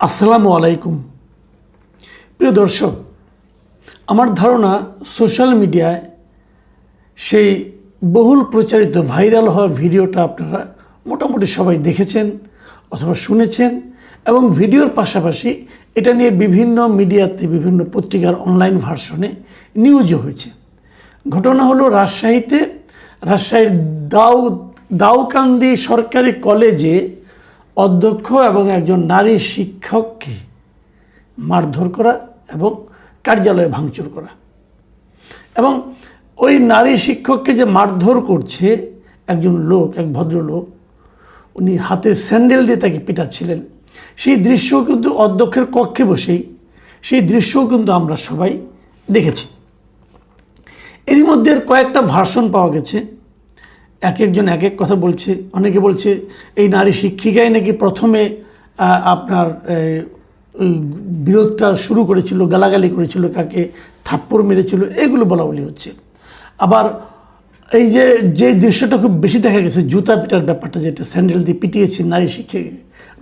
আসসালামু আলাইকুম। প্রিয় দর্শক, আমার ধারণা সোশ্যাল মিডিয়ায় সেই বহুল প্রচারিত ভাইরাল হওয়া ভিডিওটা আপনারা মোটামুটি সবাই দেখেছেন অথবা শুনেছেন, এবং ভিডিওর পাশাপাশি এটা নিয়ে বিভিন্ন মিডিয়াতে, বিভিন্ন পত্রিকার অনলাইন ভার্সনে নিউজও হয়েছে। ঘটনা হলো রাজশাহীর দাউকান্দি সরকারি কলেজে অধ্যক্ষ এবং একজন নারী শিক্ষককে মারধর করা এবং কার্যালয়ে ভাঙচুর করা। এবং ওই নারী শিক্ষককে যে মারধর করছে একজন লোক, এক ভদ্রলোক, উনি হাতে স্যান্ডেল দিয়ে তাকে পিটাচ্ছিলেন, সেই দৃশ্যও কিন্তু অধ্যক্ষের কক্ষে বসেই সেই দৃশ্যও কিন্তু আমরা সবাই দেখেছি। এরই মধ্যে কয়েকটা ভার্সন পাওয়া গেছে, এক একজন এক এক কথা বলছে। অনেকে বলছে এই নারী শিক্ষিকাই নাকি প্রথমে আপনার ওই বিরোধটা শুরু করেছিল, গালাগালি করেছিল, কাকে থাপ্পড় মেরেছিল, এগুলো বলা বলি হচ্ছে। আবার এই যে দৃশ্যটা খুব বেশি দেখা গেছে, জুতা পিটার ব্যাপারটা, যেটা স্যান্ডেল দিয়ে পিটিয়েছে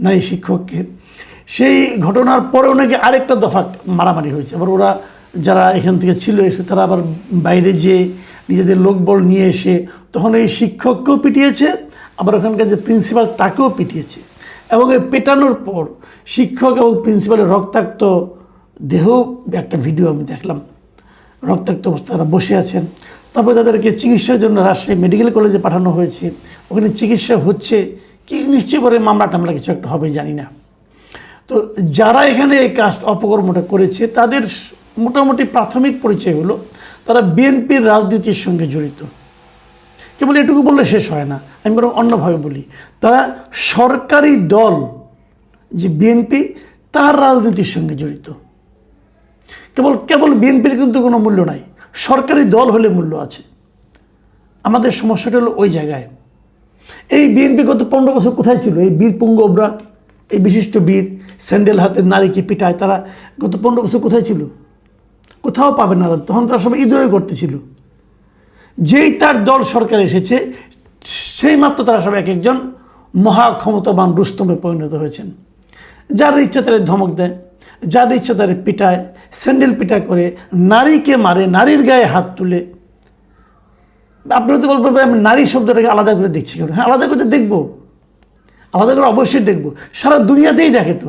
নারী শিক্ষককে, সেই ঘটনার পরেও নাকি আরেকটা দফা মারামারি হয়েছে। আবার ওরা যারা এখান থেকে ছিল এসে তারা আবার বাইরে যেয়ে নিজেদের লোকবল নিয়ে এসে তখন এই শিক্ষককেও পিটিয়েছে, আবার ওখানকার যে প্রিন্সিপাল তাকেও পিটিয়েছে। এবং এই পেটানোর পর শিক্ষক এবং প্রিন্সিপালের রক্তাক্ত দেহ একটা ভিডিও আমি দেখলাম, রক্তাক্ত অবস্থা তারা বসে আছেন। তারপর তাদেরকে চিকিৎসার জন্য রাজশাহী মেডিকেল কলেজে পাঠানো হয়েছে, ওখানে চিকিৎসা হচ্ছে। কি নিশ্চয়ই পরে মামলা টামলা কিছু একটা হবে, জানি না। তো যারা এখানে এই কাজ অপকর্মটা করেছে তাদের মোটামুটি প্রাথমিক পরিচয় হলো তারা বিএনপির রাজনীতির সঙ্গে জড়িত। কেবল এটুকু বললে শেষ হয় না, আমি বরং অন্যভাবে বলি, তারা সরকারি দল যে বিএনপি তার রাজনীতির সঙ্গে জড়িত। কেবল বিএনপির কিন্তু কোনো মূল্য নাই, সরকারি দল হলে মূল্য আছে। আমাদের সমস্যাটা হলো ওই জায়গায়। এই বিএনপি গত 15 বছর কোথায় ছিল? এই বীর পুঙ্গবরা, এই বিশিষ্ট বীর স্যান্ডেল হাতে নারীকে পিটায়, তারা গত 15 বছর কোথায় ছিল? কোথাও পাবে না। তখন তারা সবাই ঈদরে করতেছিল। যেই তার দল সরকারে এসেছে সেই মাত্র তারা সব এক একজন মহা ক্ষমতাবান রুস্তমে পরিণত হয়েছেন। যার ইচ্ছা তারা ধমক দেয়, যার ইচ্ছা তারা পিটায়, স্যান্ডেল পিটা করে, নারীকে মারে, নারীর গায়ে হাত তুলে। আপনি হয়তো বলবেন আমি নারী শব্দটাকে আলাদা করে দেখছি কেন? হ্যাঁ, আলাদা করে দেখবো, আলাদা করে অবশ্যই দেখবো। সারা দুনিয়াতেই দেখে তো,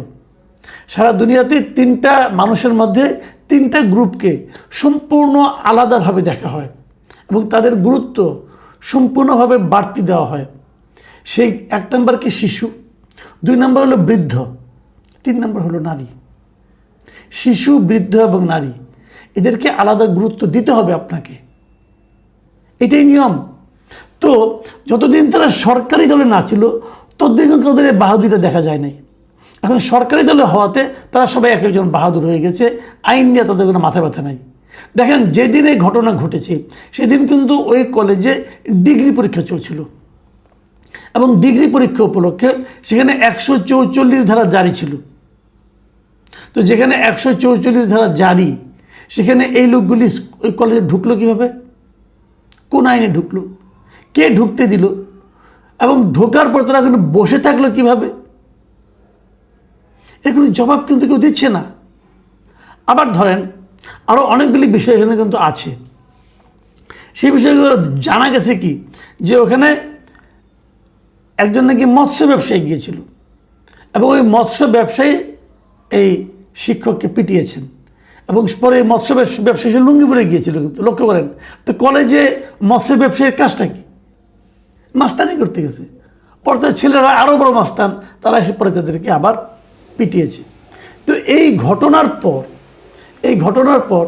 সারা দুনিয়াতে 3টা মানুষের মধ্যে 3টা গ্রুপকে সম্পূর্ণ আলাদাভাবে দেখা হয় এবং তাদের গুরুত্ব সম্পূর্ণভাবে বাড়তি দেওয়া হয়। সেই 1 নম্বর কি শিশু, 2 নম্বর হলো বৃদ্ধ, 3 নম্বর হলো নারী। শিশু, বৃদ্ধ এবং নারী, এদেরকে আলাদা গুরুত্ব দিতে হবে আপনাকে, এটাই নিয়ম। তো যতদিন তারা সরকারি দলে না ছিল ততদিন কিন্তু তাদের এই বাহাদুরিটা দেখা যায় নাই। এখন সরকারি দলে হওয়াতে তারা সবাই এক একজন বাহাদুর হয়ে গেছে, আইন নিয়ে তাদের কোনো মাথা ব্যথা নাই। দেখেন, যেদিন এই ঘটনা ঘটেছে সেদিন কিন্তু ওই কলেজে ডিগ্রি পরীক্ষা চলছিল এবং ডিগ্রি পরীক্ষা উপলক্ষে সেখানে 144 ধারা জারি ছিল। তো যেখানে 144 ধারা জারি, সেখানে এই লোকগুলি ওই কলেজে ঢুকলো কীভাবে? কোন আইনে ঢুকলো? কে ঢুকতে দিল? এবং ঢোকার পর তারা কিন্তু বসে থাকলো কীভাবে? এগুলি জবাব কিন্তু কেউ দিচ্ছে না। আবার ধরেন আরও অনেকগুলি বিষয় এখানে কিন্তু আছে। সেই বিষয়গুলো জানা গেছে কি, যে ওখানে একজন নাকি মৎস্য ব্যবসায়ী গিয়েছিল এবং ওই মৎস্য ব্যবসায়ী এই শিক্ষককে পিটিয়েছেন এবং পরে মৎস্য ব্যবসায়ী লুঙ্গি পরে গিয়েছিল। কিন্তু লক্ষ্য করেন তো, কলেজে মৎস্য ব্যবসায়ীর কাজটা কি? মাস্তানি করতে গেছে। পরে তার ছেলেরা আরও বড় মাস্তান, তারা এসে পরে তাদেরকে আবার পিটিয়েছে। তো এই ঘটনার পর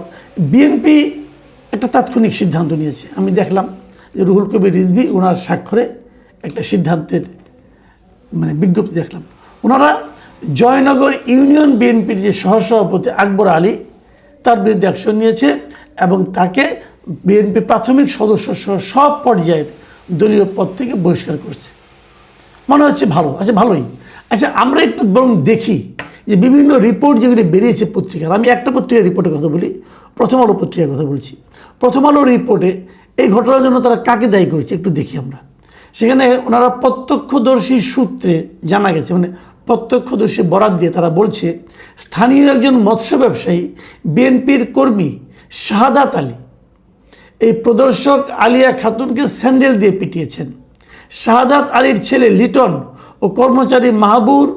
বিএনপি একটা তাৎক্ষণিক সিদ্ধান্ত নিয়েছে। আমি দেখলাম যে রুহুল কবির রিজভী ওনার স্বাক্ষরে একটা সিদ্ধান্তের বিজ্ঞপ্তি দেখলাম। ওনারা জয়নগর ইউনিয়ন বিএনপির যে সহসভাপতি আকবর আলী, তার বিরুদ্ধে অ্যাকশন নিয়েছে এবং তাকে বিএনপি প্রাথমিক সদস্য সহ সব পর্যায়ের দলীয় পদ থেকে বহিষ্কার করছে। মনে হচ্ছে ভালো, আচ্ছা ভালোই। আচ্ছা, আমরা একটু বরং দেখি যে বিভিন্ন রিপোর্ট যেগুলি বেরিয়েছে পত্রিকার। আমি একটা পত্রিকার রিপোর্টের কথা বলি, প্রথম আলো পত্রিকার কথা বলছি। প্রথম আলো রিপোর্টে এই ঘটনার জন্য তারা কাকে দায়ী করেছে একটু দেখি আমরা। সেখানে ওনারা প্রত্যক্ষদর্শী সূত্রে জানা গেছে, প্রত্যক্ষদর্শী বরাত দিয়ে তারা বলছে, স্থানীয় একজন মৎস্য ব্যবসায়ী বিএনপির কর্মী শাহাদাত আলী এই প্রদর্শক আলিয়া খাতুনকে স্যান্ডেল দিয়ে পিটিয়েছেন। শাহাদাত আলীর ছেলে লিটন ও কর্মচারী মাহবুর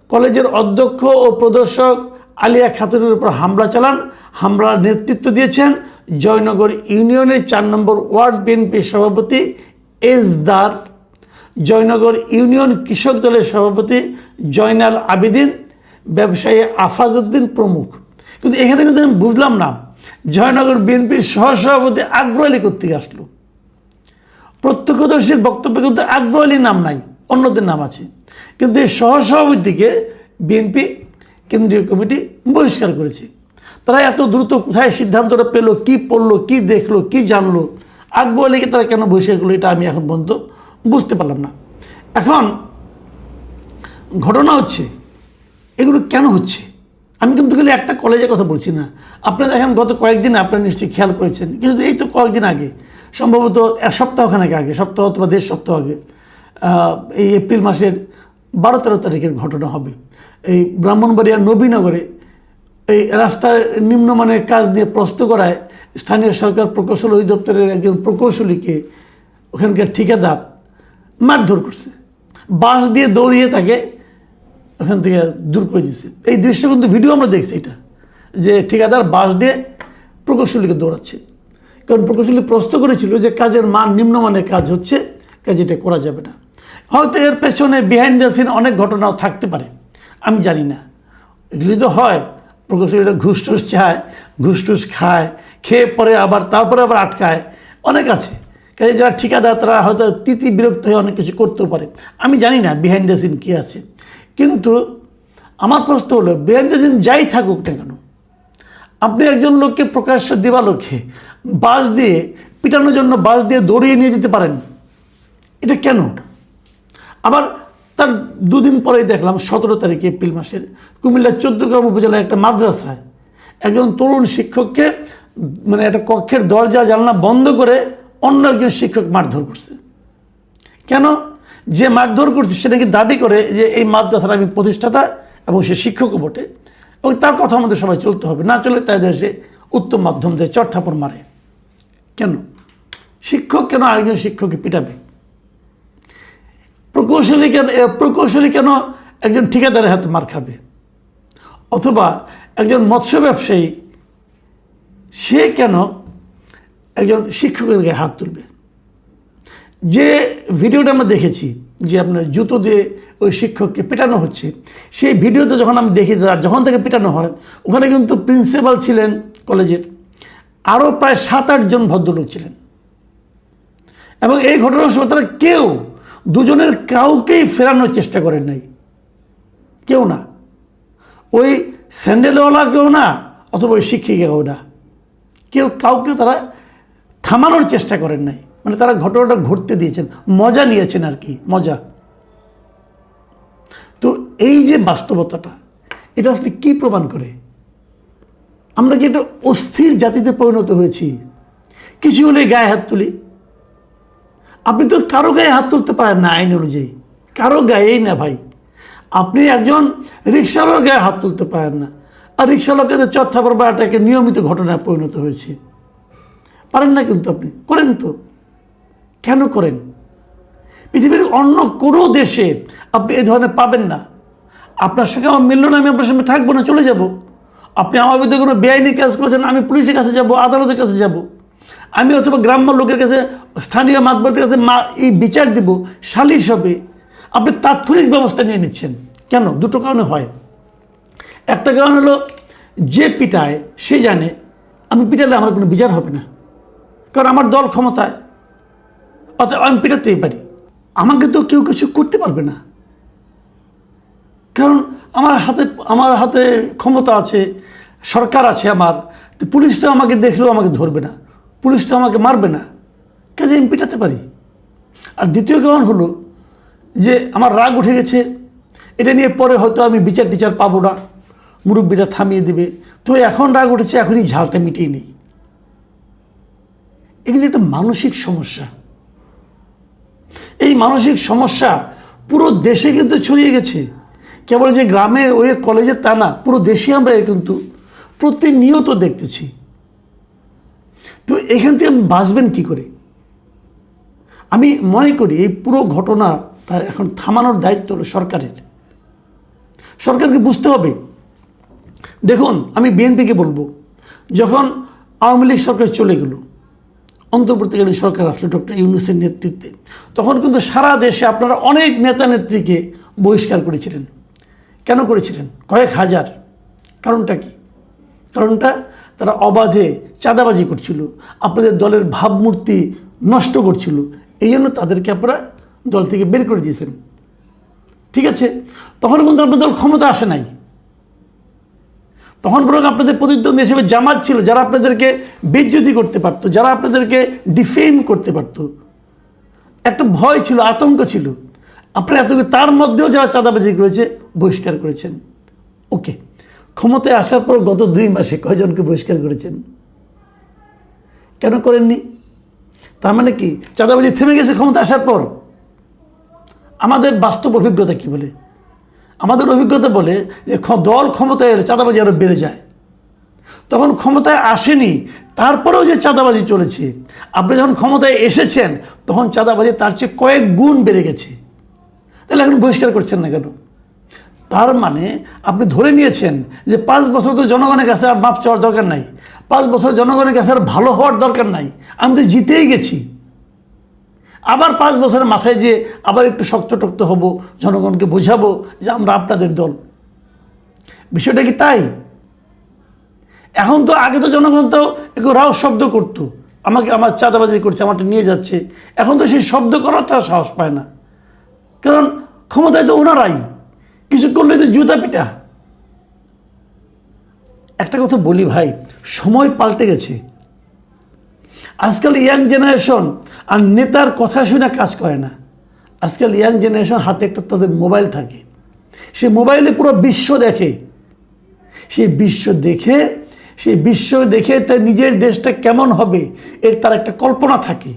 কলেজের অধ্যক্ষ ও প্রদর্শক আলিয়া খাতুনের উপর হামলা চালান। হামলার নেতৃত্ব দিয়েছেন জয়নগর ইউনিয়নের 4 নম্বর ওয়ার্ড বিএনপির সভাপতি এজদার, জয়নগর ইউনিয়ন কৃষক দলের সভাপতি জয়নাল আবেদিন, ব্যবসায়ী আফাজউদ্দিন প্রমুখ। কিন্তু এখানে কিন্তু আমি বুঝলাম না জয়নগর বিএনপির সহসভাপতি আকবর আলী কোত্থেকে আসলো। প্রত্যক্ষদর্শীর বক্তব্যে কিন্তু আকবর আলীর নাম নাই, অন্যদের নাম আছে, কিন্তু এই সহসভাপতিকে বিএনপি কেন্দ্রীয় কমিটি বহিষ্কার করেছে। তারা এত দ্রুত কোথায় সিদ্ধান্তটা পেলো, কি পড়লো, কি দেখলো, কি জানলো, আকবর আলীকে তারা কেন বহিষ্কার করলো, এটা আমি এখন পর্যন্ত বুঝতে পারলাম না। এখন ঘটনা হচ্ছে এগুলো কেন হচ্ছে, আমি কিন্তু খালি একটা কলেজের কথা বলছি না। আপনারা দেখেন গত কয়েকদিন আপনারা নিশ্চয়ই খেয়াল করেছেন, কিন্তু এই তো কয়েকদিন আগে, সম্ভবত এক সপ্তাহখানেক আগে, সপ্তাহ অথবা 1.5 সপ্তাহ আগে, এই এপ্রিল মাসের 12-13 তারিখের ঘটনা হবে। এই ব্রাহ্মণবাড়িয়া নবীনগরে এই রাস্তার নিম্নমানের কাজ নিয়ে প্রশ্ন করায় স্থানীয় সরকার প্রকৌশল অধিদপ্তরের একজন প্রকৌশলীকে ওখানকার ঠিকাদার মারধর করছে, বাঁশ দিয়ে দৌড়িয়ে তাকে ওখান থেকে দূর করে দিচ্ছে। এই দৃশ্য কিন্তু ভিডিও আমরা দেখছি, এটা যে ঠিকাদার বাঁশ দিয়ে প্রকৌশলীকে দৌড়াচ্ছে, কারণ প্রকৌশলী প্রশ্ন করেছিল যে কাজের মান নিম্নমানের কাজ হচ্ছে, কাজ এটা করা যাবে না। হয়তো এর পেছনে বিহাইন্ড দ্য সিন অনেক ঘটনাও থাকতে পারে, আমি জানি না। এগুলি তো হয়, প্রকৌশলীরা ঘুষ টুস চায়, ঘুষ টুস খায়, খেয়ে পরে আবার তারপরে আবার আটকায়, অনেক আছে। কাজে যারা ঠিকাদার তারা হয়তো বিরক্ত হয়ে অনেক কিছু করতেও পারে, আমি জানি না বিহাইন্ড দ্য সিন কী আছে। কিন্তু আমার প্রশ্ন হলো, বিহাইন্ড দ্য সিন যাই থাকুক না কেন, আপনি একজন লোককে প্রকাশ্য দিবালোকে বাঁশ দিয়ে পিটানোর জন্য বাঁশ দিয়ে দৌড়িয়ে নিয়ে যেতে পারেন, এটা কেন? আবার তার 2 দিন পরেই দেখলাম 17 তারিখে এপ্রিল মাসের কুমিল্লার 14গ্রাম উপজেলার একটা মাদ্রাসায় একজন তরুণ শিক্ষককে মানে একটা কক্ষের দরজা জানলা বন্ধ করে অন্য একজন শিক্ষক মারধর করছে। কেন? যে মারধর করছে সে নাকি দাবি করে যে এই মাদ্রাসার আমি প্রতিষ্ঠাতা এবং সে শিক্ষকও বটে, এবং তার কথা আমাদের সবাই চলতে হবে, না চলে তাই দেশে উত্তম মাধ্যম দিয়ে চড়থাপড় মারে। কেন শিক্ষক কেন আরেকজন শিক্ষককে পিটাবে? প্রকৌশলী কেন একজন ঠিকাদারের হাতে মার খাবে? অথবা একজন মৎস্য ব্যবসায়ী সে কেন একজন শিক্ষকের গায়ে হাত তুলবে? যে ভিডিওটা আমরা দেখেছি যে আপনার জুতো দিয়ে ওই শিক্ষককে পেটানো হচ্ছে, সেই ভিডিওতে যখন আমি দেখি, যখন তাকে পেটানো হয়, ওখানে কিন্তু প্রিন্সিপাল ছিলেন কলেজের, আরও প্রায় 7-8 জন ভদ্রলোক ছিলেন, এবং এই ঘটনার সময় তারা কেউ দুজনের কাউকেই ফেরানোর চেষ্টা করেন নাই, কেউ না, ওই স্যান্ডেলওয়ালা কেউ না, অথবা ওই শিক্ষিকাও না, কেউ কাউকে তারা থামানোর চেষ্টা করেন নাই। মানে তারা ঘটনাটা ঘটতে দিয়েছেন, মজা নিয়েছেন আর কি, মজা। তো এই যে বাস্তবতাটা, এটা আসলে কী প্রমাণ করে? আমরা কি একটা অস্থির জাতিতে পরিণত হয়েছি? কিছু হলে গায়ে হাত তুলি। আপনি তো কারো গায়ে হাত তুলতে পারেন না আইন অনুযায়ী, কারো গায়েই না ভাই। আপনি একজন রিক্সাওয়ালার গায়ে হাত তুলতে পারেন না, আর রিক্সাওয়ালাকে চড়থাপড় মারাটা একটা নিয়মিত ঘটনায় পরিণত হয়েছে। পারেন না, কিন্তু আপনি করেন তো। কেন করেন? পৃথিবীর অন্য কোনো দেশে আপনি এই ধরনের পাবেন না। আপনার সঙ্গে আমার মিলল না, আমি আপনার সঙ্গে থাকবো না, চলে যাব। আপনি আমার বিরুদ্ধে কোনো বেআইনি কাজ করেছেন, আমি পুলিশের কাছে যাব, আদালতের কাছে যাব, আমি অথবা গ্রাম্য লোকের কাছে, স্থানীয় মাতবরের কাছে এই বিচার দিব, সালিশ হবে। আপনি তাৎক্ষণিক ব্যবস্থা নিয়ে নিচ্ছেন কেন? 2টো কারণে হয়। একটা কারণ হলো, যে পিটায় সে জানে আমি পিটালে আমার কোনো বিচার হবে না, কারণ আমার দল ক্ষমতায়, অতএব আমি পিটাতেই পারি, আমাকে তো কেউ কিছু করতে পারবে না, কারণ আমার হাতে ক্ষমতা আছে, সরকার আছে আমার। তো পুলিশ তো আমাকে দেখলেও আমাকে ধরবে না, পুলিশ তো আমাকে মারবে না, কাজে আমি পিটাতে পারি। আর দ্বিতীয় কারণ হলো যে আমার রাগ উঠে গেছে, এটা নিয়ে পরে হয়তো আমি বিচার টিচার পাবো না, মুরব্বীরা থামিয়ে দেবে, তো এখন রাগ উঠেছে, এখনই ঝালটা মিটিয়ে নেই। এগুলি একটা মানসিক সমস্যা। এই মানসিক সমস্যা পুরো দেশে কিন্তু ছড়িয়ে গেছে। কেবল যে গ্রামে ওই কলেজে তা না, পুরো দেশে আমরা কিন্তু প্রতিনিয়ত দেখতেছি। তো এখান থেকে বাঁচবেন কী করে? আমি মনে করি এই পুরো ঘটনাটা এখন থামানোর দায়িত্ব হলো সরকারের। সরকারকে বুঝতে হবে। দেখুন, আমি বিএনপিকে বলবো, যখন আওয়ামী লীগ সরকার চলে গেল, অন্তর্বর্তীকালীন সরকার আসলে ডক্টর ইউনূসের নেতৃত্বে, তখন কিন্তু সারা দেশে আপনারা অনেক নেতা নেত্রীকে বহিষ্কার করেছিলেন। কেন করেছিলেন? কয়েক হাজার। কারণটা কি? কারণটা তারা অবাধে চাঁদাবাজি করছিল, আপনাদের দলের ভাবমূর্তি নষ্ট করছিল, এই জন্য তাদেরকে আপনারা দল থেকে বের করে দিয়েছেন। ঠিক আছে, তখন কিন্তু আপনাদের দল ক্ষমতা আসে নাই। তখন বরং আপনাদের প্রতিদ্বন্দ্বী হিসেবে জামাত ছিল, যারা আপনাদেরকে বেইজ্জতি করতে পারতো, যারা আপনাদেরকে ডিফেম করতে পারতো। একটা ভয় ছিল, আতঙ্ক ছিল। আপনারা এত, তার মধ্যেও যারা চাঁদাবাজি করেছে বহিষ্কার করেছেন। ওকে, ক্ষমতায় আসার পর গত 2 মাসে কয়জনকে বহিষ্কার করেছেন? কেন করেননি? তার মানে কি চাঁদাবাজি থেমে গেছে ক্ষমতা আসার পর? আমাদের বাস্তব অভিজ্ঞতা কি বলে? আমাদের অভিজ্ঞতা বলে যে দল ক্ষমতায় এলে চাঁদাবাজি আরও বেড়ে যায়। তখন ক্ষমতায় আসেনি, তারপরেও যে চাঁদাবাজি চলেছে, আপনি যখন ক্ষমতায় এসেছেন তখন চাঁদাবাজি তার চেয়ে কয়েক গুণ বেড়ে গেছে। তাহলে এখন বহিষ্কার করছেন না কেন? তার মানে আপনি ধরে নিয়েছেন যে 5 বছর তো জনগণের কাছে আর মাপ চাওয়ার দরকার নাই, 5 বছর জনগণের কাছে আর ভালো হওয়ার দরকার নাই, আমি তো জিতেই গেছি। আবার 5 বছরের মাথায় যে আবার একটু শক্ত হব, জনগণকে বোঝাবো যে আমরা আপনাদের দল। বিষয়টা কি তাই? এখন তো আগে তো জনগণ তো একটু রাও শব্দ করতো, আমাকে আমার চাঁদাবাজি করছে, আমারটা নিয়ে যাচ্ছে। এখন তো সেই শব্দ করার তার সাহস পায় না, কারণ ক্ষমতায় তো ওনারাই, কিছু করলে তো জুতা পিটা। একটা কথা বলি ভাই, সময় পাল্টে গেছে। আজকাল ইয়াং জেনারেশন আর নেতার কথা শুনে কাজ করে না। আজকাল ইয়াং জেনারেশন হাতে একটা তাদের মোবাইল থাকে, সে মোবাইলে পুরো বিশ্ব দেখে। সেই বিশ্ব দেখে তার নিজের দেশটা কেমন হবে এর তার একটা কল্পনা থাকে।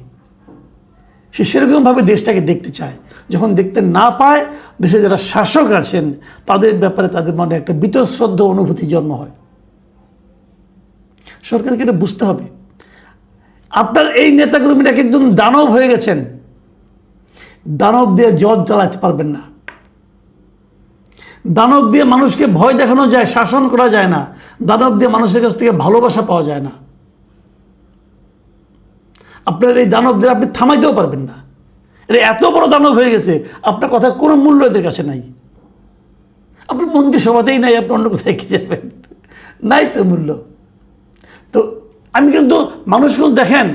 সে সেরকমভাবে দেশটাকে দেখতে চায়। যখন দেখতে না পায়, দেশে যারা শাসক আছেন তাদের ব্যাপারে তাদের মনে একটা বীতশ্রদ্ধ অনুভূতি জন্ম হয়। সরকারকে এটা বুঝতে হবে। আপনার এই নেতাকর্মীরা একদম দানব হয়ে গেছেন। দানব দিয়ে জজ চালাতে পারবেন না। দানব দিয়ে মানুষকে ভয় দেখানো যায়, শাসন করা যায় না। দানব দিয়ে মানুষের কাছ থেকে ভালোবাসা পাওয়া যায় না। আপনার এই দানবদের আপনি থামাইতেও পারবেন না। এটা এত বড় দানব হয়ে গেছে, আপনার কথা কোনো মূল্য এদের কাছে নাই। আপনার মনকে সবাতেই নাই, আপনি অন্য কোথায় কি যাবেন? নাই তো মূল্য। তো আমি কিন্তু মানুষ কিন্তু দেখেন,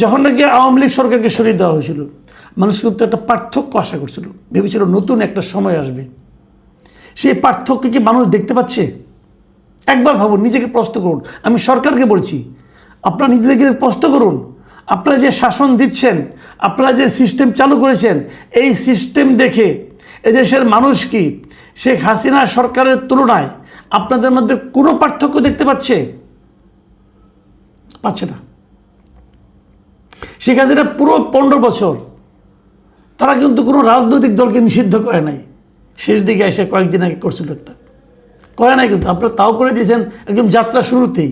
যখন নাকি আওয়ামী লীগ সরকারকে সরিয়ে দেওয়া হয়েছিল, মানুষ কিন্তু একটা পার্থক্য আশা করছিল, ভেবেছিল নতুন একটা সময় আসবে। সেই পার্থক্য কি মানুষ দেখতে পাচ্ছে? একবার ভাবুন, নিজেকে প্রশ্ন করুন। আমি সরকারকে বলছি, আপনারা নিজেদেরকে প্রশ্ন করুন। আপনারা যে শাসন দিচ্ছেন, আপনারা যে সিস্টেম চালু করেছেন, এই সিস্টেম দেখে এদেশের মানুষ কি শেখ হাসিনা সরকারের তুলনায় আপনাদের মধ্যে কোনো পার্থক্য দেখতে পাচ্ছে? পাচ্ছে না। শেখ হাসিনা পুরো 15 বছর তারা কিন্তু কোনো রাজনৈতিক দলকে নিষিদ্ধ করে নাই। শেষ দিকে এসে কয়েকদিন আগে করছিল একটা, করে নাই কিন্তু আপনারা তাও করে দিয়েছেন একদম যাত্রা শুরুতেই।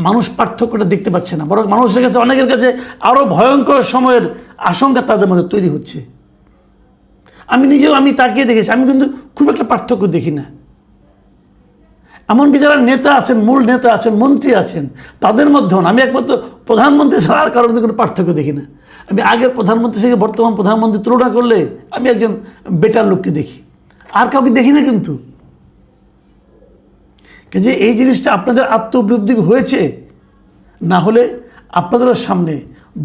মানুষ পার্থক্যটা দেখতে পাচ্ছে না, বরং মানুষের কাছে, অনেকের কাছে আরও ভয়ঙ্কর সময়ের আশঙ্কা তাদের মধ্যে তৈরি হচ্ছে। আমি তাকিয়ে দেখেছি, আমি কিন্তু খুব একটা পার্থক্য দেখি না। এমনকি যারা নেতা আছেন, মূল নেতা আছেন, মন্ত্রী আছেন, তাদের মধ্যেও আমি একমাত্র প্রধানমন্ত্রী ছাড়া আর কারোর মধ্যে কোনো পার্থক্য দেখি না। আমি আগের প্রধানমন্ত্রী থেকে বর্তমান প্রধানমন্ত্রী তুলনা করলে আমি একজন বেটার লোককে দেখি, আর কাউকে দেখি না। কিন্তু যে এই জিনিসটা আপনাদের আত্মউপলব্ধি হয়েছে, না হলে আপনাদের সামনে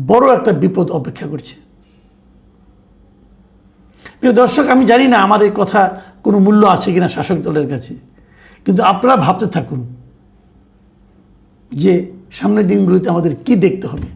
বড় একটা বিপদ অপেক্ষা করছে। প্রিয় দর্শক, আমি জানি না আমার এই কথা কোনো মূল্য আছে কিনা শাসক দলের কাছে, কিন্তু আপনারা ভাবতে থাকুন যে সামনের দিনগুলিতে আমাদের কি দেখতে হবে।